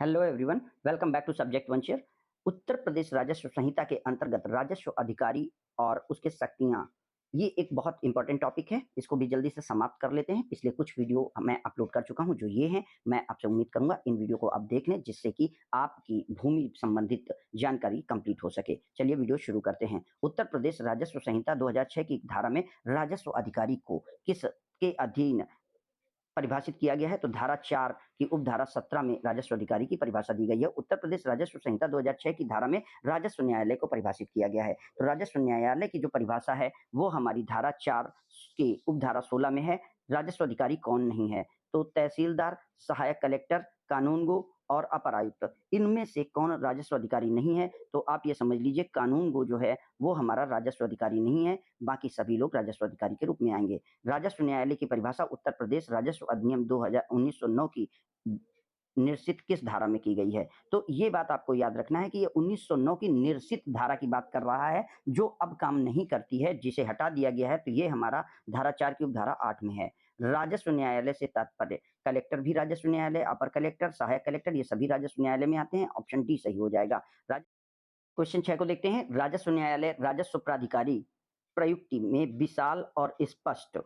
Hello everyone, welcome back to subject वंशियर। उत्तर प्रदेश राजस्व संहिता के अंतर्गत राजस्व अधिकारी और उसके शक्तियां, ये एक बहुत इंपॉर्टेंट टॉपिक है। इसको भी जल्दी से समाप्त कर लेते हैं। पिछले कुछ वीडियो मैं अपलोड कर चुका हूं, जो ये हैं। मैं आपसे उम्मीद करूंगा इन वीडियो को आप देख लें, जिससे कि आपकी भूमि संबंधित जानकारी कंप्लीट हो सके। चलिए वीडियो शुरू करते हैं। उत्तर प्रदेश राजस्व संहिता 2006 की धारा में राजस्व अधिकारी को किस के अधीन परिभाषित किया गया है, तो धारा 4 की उपधारा 17 में राजस्व अधिकारी की परिभाषा दी गई है। उत्तर प्रदेश राजस्व संहिता 2006 की धारा में राजस्व न्यायालय को परिभाषित किया गया है। तो राजस्व न्यायालय की जो परिभाषा है वो हमारी धारा 4 की उपधारा 16 में है। राजस्व अधिकारी कौन नहीं है, तो तहसीलदार, सहायक कलेक्टर, कानूनगो और अपर आयुक्त, इनमें से कौन राजस्व अधिकारी नहीं है? तो आप ये समझ लीजिए कानूनगो जो है वो हमारा राजस्व अधिकारी नहीं है, बाकी सभी लोग राजस्व अधिकारी के रूप में आएंगे। राजस्व न्यायालय की परिभाषा उत्तर प्रदेश राजस्व अधिनियम 1909 की निर्सित किस धारा में की गई है? तो ये बात आपको याद रखना है कि ये 1909 की निर्सित धारा की बात कर रहा है, जो अब काम नहीं करती है, जिसे हटा दिया गया है। तो ये हमारा धारा 4 की उपधारा 8 में है। राजस्व न्यायालय से तात्पर्य कलेक्टर भी राजस्व न्यायालय, अपर कलेक्टर, सहायक कलेक्टर, ये सभी राजस्व न्यायालय में आते हैं। ऑप्शन डी सही हो जाएगा। क्वेश्चन 6 को देखते हैं। राजस्व न्यायालय राजस्व प्राधिकारी प्रयुक्ति में विशाल और स्पष्ट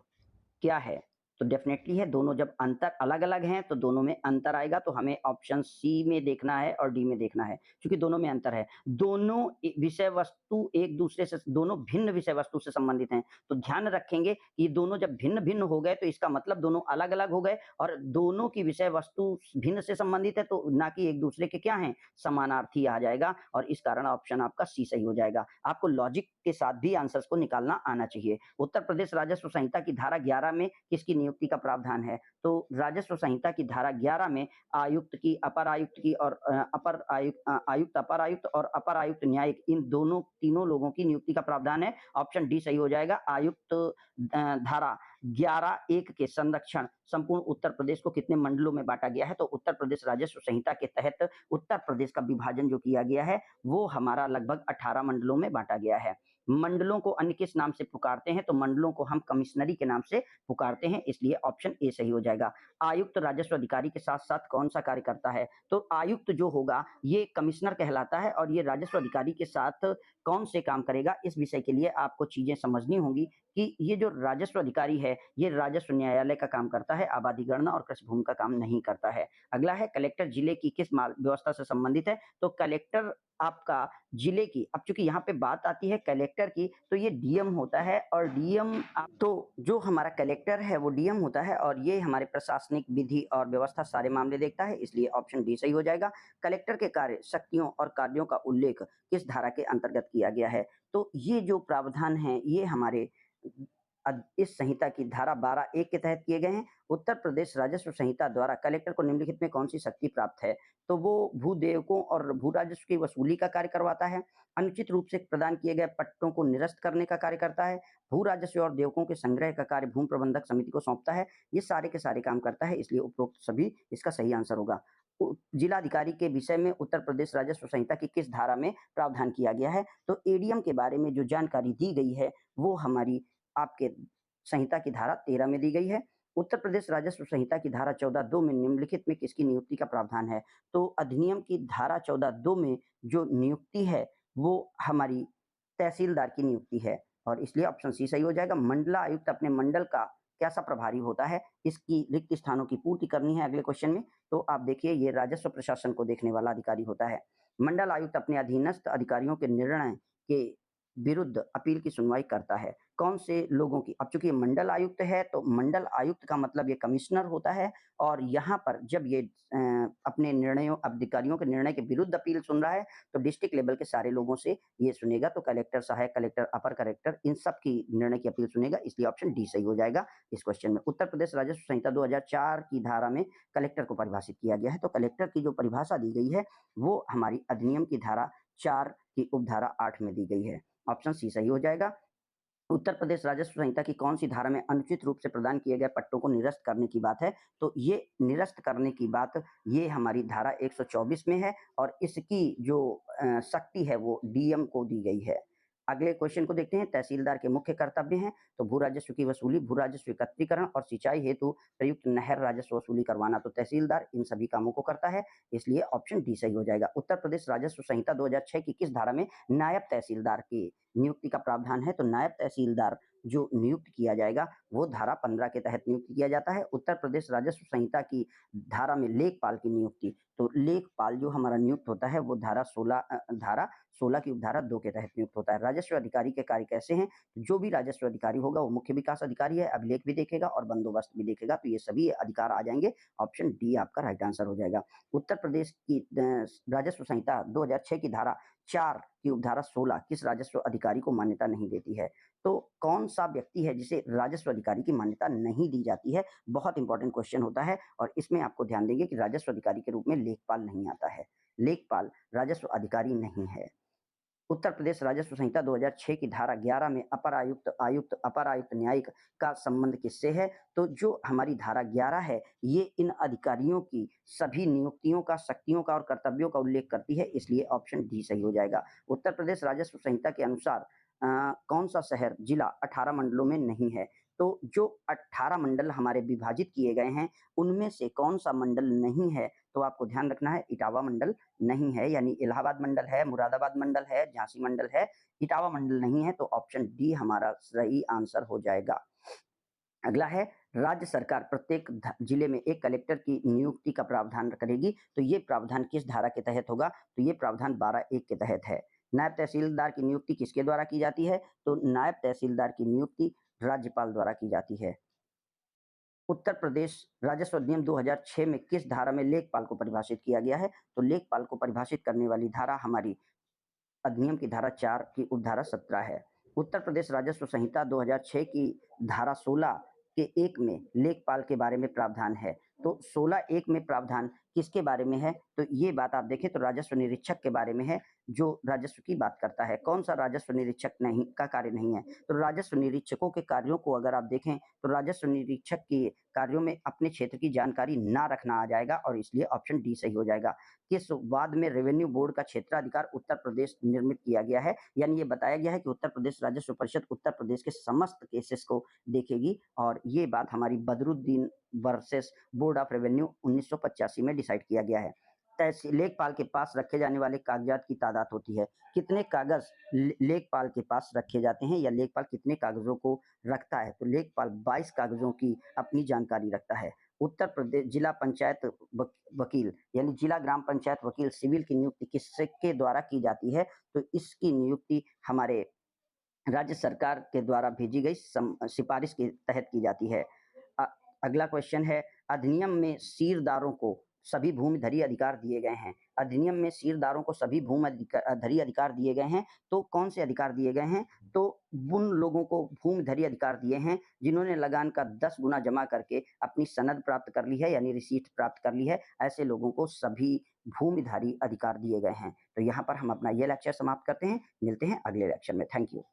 क्या है? तो डेफिनेटली है। दोनों जब अंतर अलग-अलग हैं तो दोनों में अंतर आएगा, तो हमें ऑप्शन सी में देखना है और डी में देखना है, क्योंकि दोनों में अंतर है। दोनों विषय वस्तु एक दूसरे से, दोनों भिन्न विषय वस्तु से संबंधित हैं। तो ध्यान रखेंगे कि दोनों जब भिन्न-भिन्न हो गए तो इसका मतलब दोनों अलग-अलग हो गए, और दोनों की विषय वस्तु भिन्न से संबंधित है, तो ना कि एक दूसरे के क्या हैं, समानार्थी आ जाएगा, और इस कारण ऑप्शन आपका सी सही हो जाएगा। आपको लॉजिक के साथ भी आंसर्स को निकालना आना चाहिए। उत्तर प्रदेश राजस्व संहिता की धारा 11 में किसकी नियुक्ति का प्रावधान है? तो राजस्व संहिता की धारा 11 में आयुक्त की, अपर आयुक्त की और आयुक्त, अपर आयुक्त और अपर आयुक्त न्यायिक, इन दोनों तीनों लोगों की नियुक्ति का प्रावधान है। ऑप्शन डी सही हो जाएगा। आयुक्त धारा 11(1) के संरक्षण संपूर्ण उत्तर प्रदेश को कितने मंडलों में बांटा गया है? तो उत्तर प्रदेश राजस्व संहिता के तहत उत्तर प्रदेश का विभाजन जो किया गया है वो हमारा लगभग 18 मंडलों में बांटा गया है। मंडलों को अन्य किस नाम से पुकारते हैं? तो मंडलों को हम कमिश्नरी के नाम से पुकारते हैं, इसलिए ऑप्शन ए सही हो जाएगा। आयुक्त राजस्व अधिकारी के साथ साथ कौन सा कार्य करता है? तो आयुक्त जो होगा ये कमिश्नर कहलाता है, और ये राजस्व अधिकारी के साथ कौन से काम करेगा, इस विषय के लिए आपको चीजें समझनी होंगी कि ये जो राजस्व अधिकारी है ये राजस्व न्यायालय का काम करता है, आबादी गणना और कृषि भूमि का काम नहीं करता है। अगला है कलेक्टर जिले की किस व्यवस्था से संबंधित है? तो कलेक्टर आपका जिले की, अब चूंकि यहाँ पे बात आती है कलेक्टर की, तो ये डीएम होता है, और डीएम तो जो हमारा कलेक्टर है वो डीएम होता है, और ये हमारे प्रशासनिक विधि और व्यवस्था सारे मामले देखता है, इसलिए ऑप्शन डी सही हो जाएगा। कलेक्टर के कार्य, शक्तियों और कार्यों का उल्लेख किस धारा के अंतर्गत किया गया है? तो ये जो प्रावधान है ये हमारे इस संहिता की धारा 12(1) के तहत किए गए हैं। उत्तर प्रदेश राजस्व संहिता द्वारा कलेक्टर को निम्नलिखित में कौन सी शक्ति प्राप्त है? तो वो भूदेवकों और भू राजस्व की वसूली का कार्य करवाता है, अनुचित रूप से प्रदान किए गए पट्टों को निरस्त करने का कार्य करता है, भू राजस्व और देवकों के संग्रह का कार्य भूमि प्रबंधक समिति को सौंपता है। ये सारे के सारे काम करता है, इसलिए उपरोक्त सभी इसका सही आंसर होगा। जिलाधिकारी के विषय में उत्तर प्रदेश राजस्व संहिता की किस धारा में प्रावधान किया गया है? तो एडीएम के बारे में जो जानकारी दी गई है वो हमारी आपके संहिता की धारा 13 में दी गई है। उत्तर प्रदेश राजस्व संहिता की धारा 14(2) में निम्नलिखित में किसकी नियुक्ति का प्रावधान है? तो अधिनियम की धारा 14(2) में जो नियुक्ति है वो हमारी तहसीलदार की नियुक्ति है, और इसलिए ऑप्शन सी सही हो जाएगा। मंडलायुक्त अपने मंडल का कैसा प्रभारी होता है? इसकी रिक्त स्थानों की पूर्ति करनी है अगले क्वेश्चन में। तो आप देखिए ये राजस्व प्रशासन को देखने वाला अधिकारी होता है। मंडल आयुक्त अपने अधीनस्थ अधिकारियों के निर्णय के विरुद्ध अपील की सुनवाई करता है। कौन से लोगों की? अब चूंकि ये मंडल आयुक्त है तो मंडल आयुक्त का मतलब ये कमिश्नर होता है, और यहाँ पर जब ये अपने निर्णयों, अधिकारियों के निर्णय के विरुद्ध अपील सुन रहा है तो डिस्ट्रिक्ट लेवल के सारे लोगों से ये सुनेगा। तो कलेक्टर, सहायक कलेक्टर, अपर कलेक्टर, इन सब की निर्णय की अपील सुनेगा, इसलिए ऑप्शन डी सही हो जाएगा इस क्वेश्चन में। उत्तर प्रदेश राजस्व संहिता 2004 की धारा में कलेक्टर को परिभाषित किया गया है। तो कलेक्टर की जो परिभाषा दी गई है वो हमारी अधिनियम की धारा 4 की उपधारा 8 में दी गई है। ऑप्शन सी सही हो जाएगा। उत्तर प्रदेश राजस्व संहिता की कौन सी धारा में अनुचित रूप से प्रदान किए गए पट्टों को निरस्त करने की बात है? तो ये निरस्त करने की बात ये हमारी धारा 124 में है, और इसकी जो शक्ति है वो डीएम को दी गई है। अगले क्वेश्चन को देखते हैं। तहसीलदार के मुख्य कर्तव्य हैं, तो भू राजस्व की वसूली, भू राजस्व एकत्रीकरण और सिंचाई हेतु प्रयुक्त नहर राजस्व वसूली करवाना। तो तहसीलदार इन सभी कामों को करता है, इसलिए ऑप्शन डी सही हो जाएगा। उत्तर प्रदेश राजस्व संहिता 2006 की किस धारा में नायब तहसीलदार की नियुक्ति का प्रावधान है? तो नायब तहसीलदार जो नियुक्त किया जाएगा वो धारा 15 के तहत नियुक्त किया जाता है। उत्तर प्रदेश राजस्व संहिता की धारा में लेखपाल की नियुक्ति, तो लेखपाल जो हमारा नियुक्त होता है वो धारा 16 की उपधारा 2 के तहत नियुक्त होता है। राजस्व अधिकारी के कार्य कैसे हैं? जो भी राजस्व अधिकारी होगा वो मुख्य विकास अधिकारी है, अभिलेख भी देखेगा और बंदोबस्त भी देखेगा, तो ये सभी अधिकार आ जाएंगे। ऑप्शन डी आपका राइट आंसर हो जाएगा। उत्तर प्रदेश की राजस्व संहिता 2006 की धारा 4 की उपधारा 16 किस राजस्व अधिकारी को मान्यता नहीं देती है? तो कौन सा व्यक्ति है जिसे राजस्व अधिकारी की मान्यता नहीं दी जाती है? बहुत इंपॉर्टेंट क्वेश्चन होता है और इसमें आपको ध्यान देंगे कि राजस्व अधिकारी के रूप में लेखपाल नहीं आता है। लेखपाल राजस्व अधिकारी नहीं है। उत्तर प्रदेश राजस्व संहिता 2006 की धारा 11 में अपर आयुक्त न्यायिक का संबंध किससे है? तो जो हमारी धारा 11 है ये इन अधिकारियों की सभी नियुक्तियों का, शक्तियों का और कर्तव्यों का उल्लेख करती है, इसलिए ऑप्शन डी सही हो जाएगा। उत्तर प्रदेश राजस्व संहिता के अनुसार कौन सा शहर जिला 18 मंडलों में नहीं है? तो जो 18 मंडल हमारे विभाजित किए गए हैं उनमें से कौन सा मंडल नहीं है? तो आपको ध्यान रखना है इटावा मंडल नहीं है, यानी इलाहाबाद मंडल है, मुरादाबाद मंडल है, झांसी मंडल है, इटावा मंडल नहीं है, तो ऑप्शन डी हमारा सही आंसर हो जाएगा। अगला है राज्य सरकार प्रत्येक जिले में एक कलेक्टर की नियुक्ति का प्रावधान करेगी, तो ये प्रावधान किस धारा के तहत होगा? तो ये प्रावधान 12(1) के तहत है। नायब तहसीलदार की नियुक्ति किसके द्वारा की जाती है? तो नायब तहसीलदार की नियुक्ति राज्यपाल द्वारा की जाती है। उत्तर प्रदेश राजस्व अधिनियम 2006 में किस धारा में लेखपाल को परिभाषित किया गया है? तो लेखपाल को परिभाषित करने वाली धारा हमारी अधिनियम की धारा 4 की उपधारा 17 है। उत्तर प्रदेश राजस्व संहिता 2006 की धारा 16 के 1 में लेखपाल के बारे में प्रावधान है। तो 16(1) में प्रावधान किसके बारे में है? तो ये बात आप देखें तो राजस्व निरीक्षक के बारे में है, जो राजस्व की बात करता है। कौन सा राजस्व निरीक्षक नहीं का कार्य नहीं है? तो राजस्व निरीक्षकों के कार्यों को अगर आप देखें तो राजस्व निरीक्षक के कार्यों में अपने क्षेत्र की जानकारी ना रखना आ जाएगा और इसलिए ऑप्शन डी सही हो जाएगा। किस वाद में रेवेन्यू बोर्ड का क्षेत्राधिकार उत्तर प्रदेश निर्मित किया गया है? यानी ये बताया गया है कि उत्तर प्रदेश राजस्व परिषद उत्तर प्रदेश के समस्त केसेस को देखेगी और ये बात हमारी Badruddin versus board of revenue 1985 में डिसाइड किया गया है। लेखपाल के पास रखे जाने वाले कागजात की तादाद होती है। कितने कागज लेखपाल के पास रखे जाते हैं या लेखपाल कितने कागजों को रखता है? तो लेखपाल 22 कागजों की अपनी जानकारी रखता है। उत्तर प्रदेश जिला पंचायत वकील यानी जिला ग्राम पंचायत वकील सिविल की नियुक्ति किसके द्वारा की जाती है? तो इसकी नियुक्ति हमारे राज्य सरकार के द्वारा भेजी गई सिफारिश के तहत की जाती है। अगला क्वेश्चन है अधिनियम में सीरदारों को सभी भूमिधरी अधिकार दिए गए हैं। अधिनियम में सीरदारों को सभी भूमिधरी अधिकार दिए गए हैं, तो कौन से अधिकार दिए गए हैं? तो उन लोगों को भूमिधरी अधिकार दिए हैं जिन्होंने लगान का 10 गुना जमा करके अपनी सनद प्राप्त कर ली है, यानी रिसीट प्राप्त कर ली है। ऐसे लोगों को सभी भूमिधरी अधिकार दिए गए हैं। तो यहाँ पर हम अपना ये लेक्चर समाप्त करते हैं। मिलते हैं अगले लेक्चर में। Thank you.